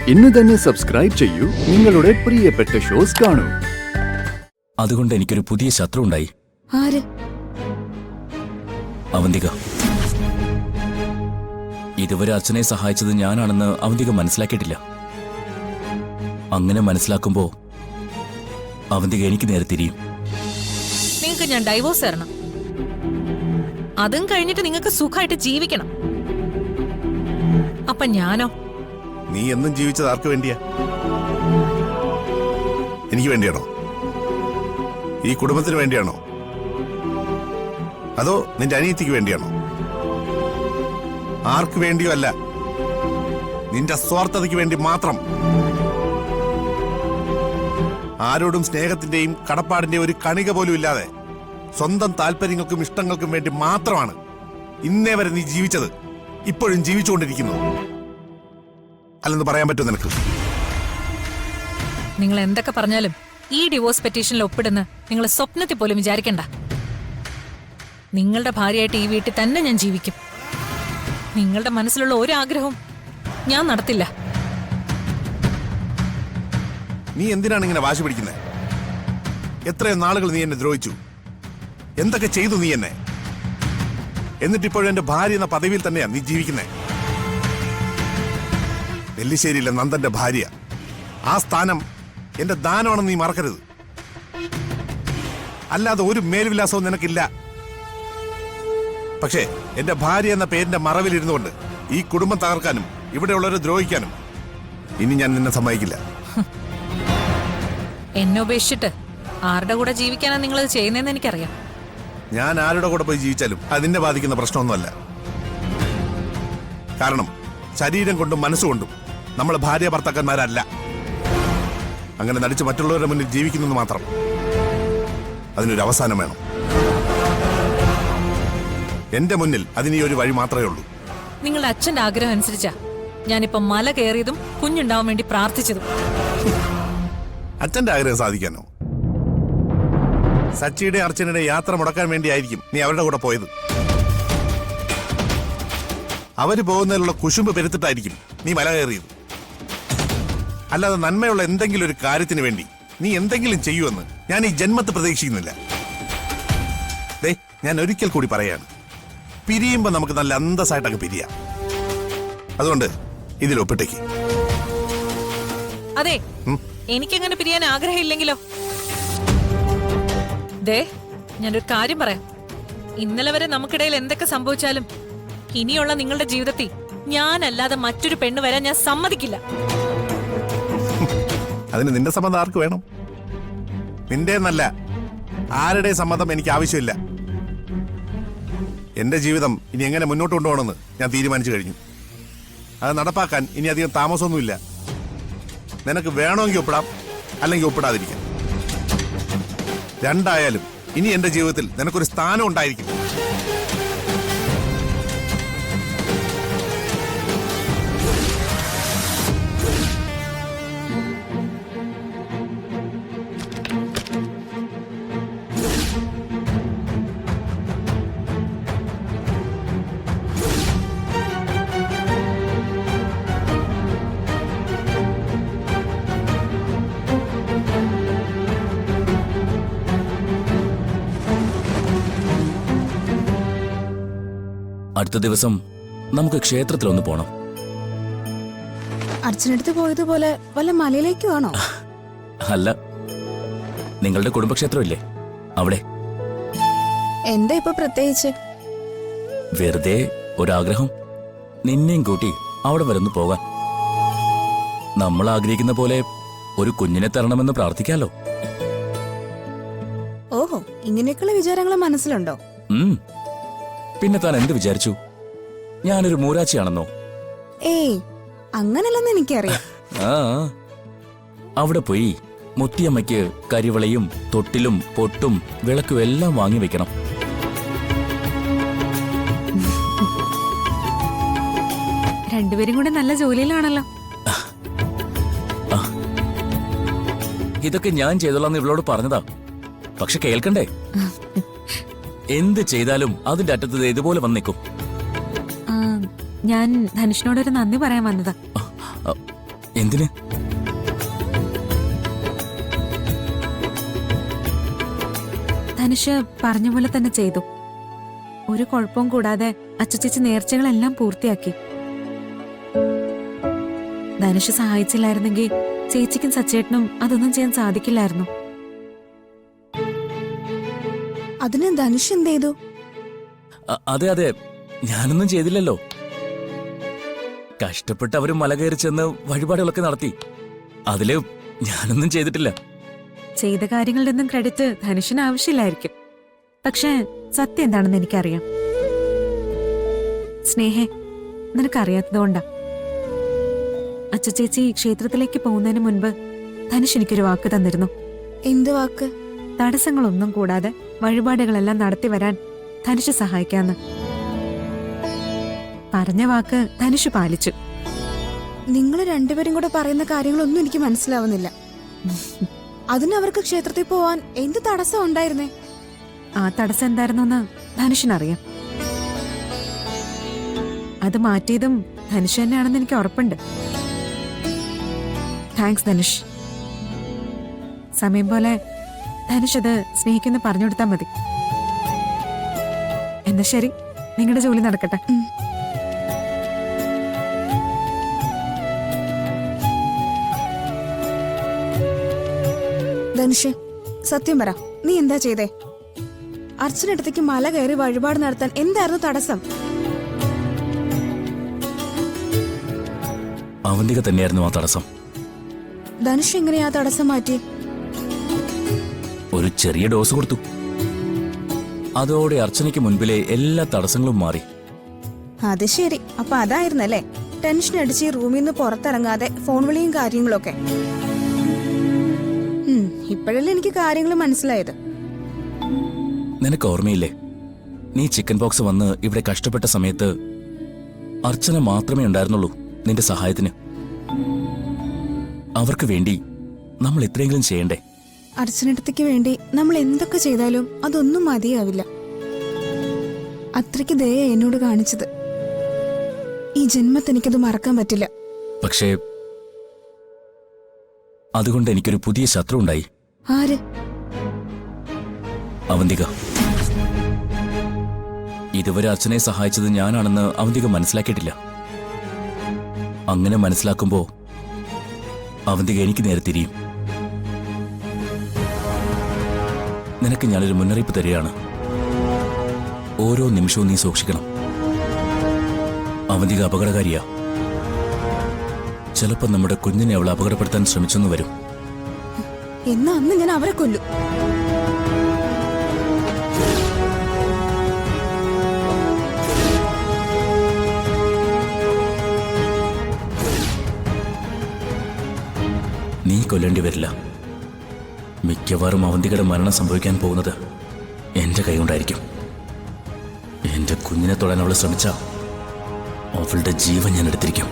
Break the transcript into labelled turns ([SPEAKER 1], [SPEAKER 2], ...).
[SPEAKER 1] ഇന്ന് തന്നെ സബ്സ്ക്രൈബ് ചെയ്യൂ, നിങ്ങളുടെ പ്രിയപ്പെട്ട ഷോസ് കാണൂ.
[SPEAKER 2] അതുകൊണ്ട് എനിക്കൊരു പുതിയ ശത്രു ഉണ്ടായി.
[SPEAKER 3] ആര്?
[SPEAKER 2] അവന്തിക. ഇതുവരെ അച്ഛനെ സഹായിച്ചത് ഞാനാണെന്ന് അവന്തിക മനസ്സിലാക്കിയിട്ടില്ല. അങ്ങനെ മനസ്സിലാക്കുമ്പോ അവന്തിക എനിക്ക് നേരെ തിരിയും.
[SPEAKER 4] നിങ്ങൾക്ക് ഞാൻ ഡൈവോഴ്സ് തരണം. അതും കഴിഞ്ഞിട്ട് നിങ്ങൾക്ക് സുഖമായിട്ട് ജീവിക്കണം. അപ്പൊ ഞാനോ?
[SPEAKER 5] നീ എന്നും ജീവിച്ചത് ആർക്ക് വേണ്ടിയാ? എനിക്ക് വേണ്ടിയാണോ? ഈ കുടുംബത്തിന് വേണ്ടിയാണോ? അതോ നിന്റെ അനിയത്തിക്ക് വേണ്ടിയാണോ? ആർക്ക് വേണ്ടിയോ അല്ല, നിന്റെ സ്വാർത്ഥതയ്ക്ക് വേണ്ടി മാത്രം. ആരോടും സ്നേഹത്തിന്റെയും കടപ്പാടിന്റെയും ഒരു കണിക പോലും ഇല്ലാതെ സ്വന്തം താല്പര്യങ്ങൾക്കും ഇഷ്ടങ്ങൾക്കും വേണ്ടി മാത്രമാണ് ഇന്നേ വരെ നീ ജീവിച്ചത്, ഇപ്പോഴും ജീവിച്ചുകൊണ്ടിരിക്കുന്നത്. അല്ലെന്ന് പറയാൻ പറ്റുമോ നിനക്ക്?
[SPEAKER 4] നിങ്ങൾ എന്തൊക്കെ പറഞ്ഞാലും ഈ ഡിവോഴ്സ് പെറ്റീഷനിൽ ഒപ്പിടുന്ന നിങ്ങൾ സ്വപ്നത്തിൽ പോലും വിചാരിക്കണ്ട. നിങ്ങളുടെ ഭാര്യയായിട്ട് ഈ വീട്ടിൽ തന്നെ ഞാൻ ജീവിക്കും. നിങ്ങളുടെ മനസ്സിലുള്ള ഒരു ആഗ്രഹവും ഞാൻ നടത്തില്ല.
[SPEAKER 5] നീ എന്തിനാണ് ഇങ്ങനെ വാശി പിടിക്കുന്നത്? എത്രയോ നാളുകൾ നീ എന്നെ ദ്രോഹിച്ചു. എന്തൊക്കെ ചെയ്തു നീ എന്നെ? എന്നിട്ടിപ്പോഴും എന്റെ ഭാര്യ എന്ന പദവിയിൽ തന്നെയാ നീ ജീവിക്കുന്നത്. നെല്ലിശ്ശേരിയിലെ നന്ദന്റെ ഭാര്യ, ആ സ്ഥാനം എന്റെ ദാനമാണെന്ന് നീ മറക്കരുത്. അല്ലാതെ ഒരു മേൽവിലാസവും നിനക്കില്ല. പക്ഷേ എന്റെ ഭാര്യ എന്ന പേരിന്റെ മറവിലിരുന്നുകൊണ്ട് ഈ കുടുംബം തകർക്കാനും ഇവിടെയുള്ളവരെ ദ്രോഹിക്കാനും ഇനി ഞാൻ നിന്നെ സമ്മതിക്കില്ല.
[SPEAKER 4] എന്നെ ഉപേക്ഷിച്ചിട്ട് ആരുടെ കൂടെ ജീവിക്കാനാണ് നിങ്ങളത് ചെയ്യുന്നതെന്ന് എനിക്കറിയാം.
[SPEAKER 5] ഞാൻ ആരുടെ കൂടെ പോയി ജീവിച്ചാലും അതിനെ ബാധിക്കുന്ന പ്രശ്നമൊന്നുമല്ല. കാരണം ശരീരം കൊണ്ടും മനസ്സുകൊണ്ടും നമ്മൾ ഭാര്യ ഭർത്താക്കന്മാരല്ല. അങ്ങനെ നടിച്ച് മറ്റുള്ളവരുടെ മുന്നിൽ ജീവിക്കുന്നത് മാത്രം. അതിനൊരു അവസാനം വേണം. എന്റെ മുന്നിൽ അതിനീ ഒരു വഴി മാത്രമേ ഉള്ളൂ.
[SPEAKER 4] നിങ്ങളുടെ അച്ഛന്റെ ആഗ്രഹം അനുസരിച്ചാ ഞാനിപ്പോ മല കയറിയതും കുഞ്ഞുണ്ടാവാൻ വേണ്ടി പ്രാർത്ഥിച്ചതും.
[SPEAKER 5] അച്ഛന്റെ ആഗ്രഹം സാധിക്കാനോ? സച്ചിയുടെ അർച്ചനയുടെ യാത്ര മുടക്കാൻ വേണ്ടിയായിരിക്കും നീ അവരുടെ കൂടെ പോയത്. അവര് പോകുന്നതിലുള്ള കുശുമ്പ് പെരുത്തിട്ടായിരിക്കും നീ മല കയറിയത്. അല്ലാതെ നന്മയുള്ള എന്തെങ്കിലും ഒരു കാര്യത്തിന് വേണ്ടി നീ എന്തെങ്കിലും ചെയ്യുമെന്ന് ഞാൻ ഈ ജന്മത്ത് പ്രതീക്ഷിക്കുന്നില്ല. ദേ, ഞാൻ ഒരിക്കൽ കൂടി പറയാണ്, പിരിയുമ്പോ നമുക്ക് നല്ല അന്തസ്സായിട്ടൊക്കെ പിരിയാം. അതുകൊണ്ട് ഇതിൽ ഒപ്പിട്ടേക്ക്.
[SPEAKER 4] അതെ, എനിക്കങ്ങനെ പിരിയാൻ ആഗ്രഹമില്ലെങ്കിലോ? ദേ, ഞാനൊരു കാര്യം പറയാം. ഇന്നലെ വരെ നമുക്കിടയിൽ എന്തൊക്കെ സംഭവിച്ചാലും ഇനിയുള്ള നിങ്ങളുടെ ജീവിതത്തിൽ ഞാനല്ലാതെ മറ്റൊരു പെണ്ണ് വരാൻ ഞാൻ സമ്മതിക്കില്ല.
[SPEAKER 5] അതിന് നിന്റെ സമ്മതം ആർക്ക് വേണം? നിന്റെ എന്നല്ല, ആരുടെ സമ്മതം എനിക്ക് ആവശ്യമില്ല. എന്റെ ജീവിതം ഇനി എങ്ങനെ മുന്നോട്ട് കൊണ്ടുപോകണമെന്ന് ഞാൻ തീരുമാനിച്ചു കഴിഞ്ഞു. അത് നടപ്പാക്കാൻ ഇനി അധികം താമസമൊന്നുമില്ല. നിനക്ക് വേണമെങ്കിൽ ഒപ്പിടാം, അല്ലെങ്കിൽ ഒപ്പിടാതിരിക്കാം. രണ്ടായാലും ഇനി എന്റെ ജീവിതത്തിൽ നിനക്കൊരു സ്ഥാനം ഉണ്ടായിരിക്കും.
[SPEAKER 2] അടുത്ത ദിവസം നമുക്ക് ക്ഷേത്രത്തിലൊന്ന് പോണം.
[SPEAKER 3] അച്ഛനടുത്ത് പോയതുപോലെ വല്ല മലയിലേക്കും ആണോ?
[SPEAKER 2] അല്ല, നിങ്ങളുടെ കുടുംബക്ഷേത്രമില്ലേ അവിടെ.
[SPEAKER 3] എന്താ ഇപ്പൊ പ്രത്യേകിച്ച്?
[SPEAKER 2] വെറുതെ ഒരാഗ്രഹം, നിന്നെയും കൂട്ടി അവിടെ വരുന്നു പോകാൻ. നമ്മൾ ആഗ്രഹിക്കുന്ന പോലെ ഒരു കുഞ്ഞിനെ തരണമെന്ന് പ്രാർത്ഥിക്കാലോ.
[SPEAKER 3] ഓഹോ, ഇങ്ങനെയൊക്കെയുള്ള വിചാരങ്ങൾ മനസ്സിലുണ്ടോ?
[SPEAKER 2] പിന്നെ താൻ എന്ത് വിചാരിച്ചു? ഞാനൊരു മൂരാച്ചിയാണെന്നോ?
[SPEAKER 3] ഏയ്, അങ്ങനല്ലെന്ന് എനിക്കറിയാം.
[SPEAKER 2] ആ, അവിടെ പോയി മുത്തിയമ്മയ്ക്ക് കരിവളയും തൊട്ടിലും പൊട്ടും വിളക്കും എല്ലാം വാങ്ങി വെക്കണം.
[SPEAKER 4] രണ്ടുപേരും കൂടെ നല്ല ജോലിയിലാണല്ലോ.
[SPEAKER 2] ഇതൊക്കെ ഞാൻ ചെയ്തോളാന്ന് ഇവളോട് പറഞ്ഞതാ. പക്ഷെ കേൾക്കണ്ടേ? എന്ത് ചെയ്താലും അതിന്റെ അറ്റത്ത് ഇതുപോലെ വന്നേക്കും.
[SPEAKER 4] ഞാൻ ധനുഷിനോടൊരു നന്ദി പറയാൻ വന്നതാ.
[SPEAKER 2] എന്തിന്?
[SPEAKER 6] ധനുഷ് പറഞ്ഞ പോലെ തന്നെ ചെയ്തു. ഒരു കുഴപ്പവും കൂടാതെ അച്ചുചേച്ചി നേർച്ചകളെല്ലാം പൂർത്തിയാക്കി. ധനുഷ് സഹായിച്ചില്ലായിരുന്നെങ്കിൽ ചേച്ചിക്കും സച്ചേട്ടനും അതൊന്നും ചെയ്യാൻ സാധിക്കില്ലായിരുന്നു.
[SPEAKER 3] അതിന് ധനുഷ് എന്ത് ചെയ്തു?
[SPEAKER 2] അതെ അതെ, ഞാനൊന്നും ചെയ്തില്ലല്ലോ. കഷ്ടപ്പെട്ട് അവര് മല കയറി ചെന്ന് വഴിപാടുകളൊക്കെ നടത്തി. അതില് ഞാനൊന്നും ചെയ്തിട്ടില്ല.
[SPEAKER 6] ചെയ്ത കാര്യങ്ങളുടെ ഒന്നും ക്രെഡിറ്റ് ധനുഷിന് ആവശ്യമില്ലായിരിക്കും. പക്ഷേ സത്യം എന്താണെന്ന് എനിക്കറിയാം. സ്നേഹേ, നിനക്കറിയാത്തതുകൊണ്ടാ. അച്ചുചേച്ചി ക്ഷേത്രത്തിലേക്ക് പോകുന്നതിന് മുൻപ് ധനുഷ് എനിക്കൊരു വാക്ക് തന്നിരുന്നു.
[SPEAKER 3] എന്ത് വാക്ക്?
[SPEAKER 6] തടസ്സങ്ങളൊന്നും കൂടാതെ വഴിപാടുകളെല്ലാം നടത്തി വരാൻ ധനുഷ് സഹായിക്കാന്ന്. പറഞ്ഞ വാക്ക് ധനുഷ് പാലിച്ചു.
[SPEAKER 3] നിങ്ങൾ രണ്ടുപേരും കൂടെ പറയുന്ന കാര്യങ്ങളൊന്നും എനിക്ക് മനസ്സിലാവുന്നില്ല. അതിന് അവർക്ക് ക്ഷേത്രത്തിൽ പോവാൻ എന്ത് തടസ്സം ഉണ്ടായിരുന്നേ?
[SPEAKER 6] ആ തടസ്സം എന്തായിരുന്നെന്ന് ധനുഷിനറിയാം. അത് മാറ്റിയതും ധനുഷ് തന്നെയാണെന്ന് എനിക്ക് ഉറപ്പുണ്ട്. താങ്ക്സ് ധനുഷ്. സമയം പോലെ ധനുഷ് അത് സ്നേഹിക്കുന്ന പറഞ്ഞു കൊടുത്താൽ മതി. എന്നാ ശരി, നിങ്ങളുടെ ജോലി നടക്കട്ടെ.
[SPEAKER 3] ധനുഷ്, സത്യം പറ, നീ എന്താ ചെയ്തേ? അർച്ചനടുത്തേക്ക് മല കയറി വഴിപാട് നടത്താൻ എന്തായിരുന്നു തടസ്സം?
[SPEAKER 2] അവന്തിക തന്നെയായിരുന്നു ആ തടസ്സം.
[SPEAKER 3] ധനുഷ് എങ്ങനെയാ ആ തടസ്സം മാറ്റി?
[SPEAKER 2] ഒരു ചെറിയ ഡോസ് കൊടുത്തു. അതോടെ അർച്ചനയ്ക്ക് മുൻപിലെ എല്ലാ തടസ്സങ്ങളും മാറി.
[SPEAKER 3] അത് ശരി. അപ്പൊ അതായിരുന്നല്ലേ ടെൻഷൻ അടിച്ച് ഈ റൂമിൽ നിന്ന് പുറത്തിറങ്ങാതെ ഫോൺ വിളിയും കാര്യങ്ങളൊക്കെ. ഇപ്പോഴല്ലേ എനിക്ക് കാര്യങ്ങൾ മനസ്സിലായത്.
[SPEAKER 2] നിനക്ക് ഓർമ്മയില്ലേ, നീ ചിക്കൻ പോക്സ് വന്ന് ഇവിടെ കഷ്ടപ്പെട്ട സമയത്ത് അർച്ചന മാത്രമേ ഉണ്ടായിരുന്നുള്ളൂ നിന്റെ സഹായത്തിന്. അവർക്ക് വേണ്ടി നമ്മൾ എത്രയെങ്കിലും ചെയ്യണ്ടേ?
[SPEAKER 3] അർച്ചനടുത്തേക്ക് വേണ്ടി നമ്മൾ എന്തൊക്കെ ചെയ്താലും അതൊന്നും മതിയാവില്ല. അത്രയ്ക്ക് ദയ എന്നോട് കാണിച്ചത്. ഈ ജന്മത്ത് എനിക്കത് മറക്കാൻ പറ്റില്ല.
[SPEAKER 2] പക്ഷേ അതുകൊണ്ട് എനിക്കൊരു പുതിയ ശത്രു ഉണ്ടായി.
[SPEAKER 3] ആര്?
[SPEAKER 2] അവന്തിക. ഇതുവരെ അർച്ചനയെ സഹായിച്ചത് ഞാനാണെന്ന് അവന്തിക മനസ്സിലാക്കിയിട്ടില്ല. അങ്ങനെ മനസ്സിലാക്കുമ്പോ അവന്തിക എനിക്ക് നേരെ തിരിയും. നിനക്ക് ഞാനൊരു മുന്നറിയിപ്പ് തരികയാണ്. ഓരോ നിമിഷവും നീ സൂക്ഷിക്കണം. അവന്തിക അപകടകാരിയാ. ചിലപ്പോ നമ്മുടെ കുഞ്ഞിനെ അവൾ അപകടപ്പെടുത്താൻ ശ്രമിച്ചെന്ന് വരും.
[SPEAKER 3] എന്നാ അന്ന് ഞാൻ അവരെ കൊല്ലും.
[SPEAKER 2] നീ കൊല്ലേണ്ടി വരില്ല. മിക്കവാറും അവന്തികയുടെ മരണം സംഭവിക്കാൻ പോകുന്നത് എന്റെ കൈകൊണ്ടായിരിക്കും. എന്റെ കുഞ്ഞിനെ തൊടാൻ അവൾ ശ്രമിച്ച അവളുടെ ജീവൻ ഞാൻ എടുത്തിരിക്കും.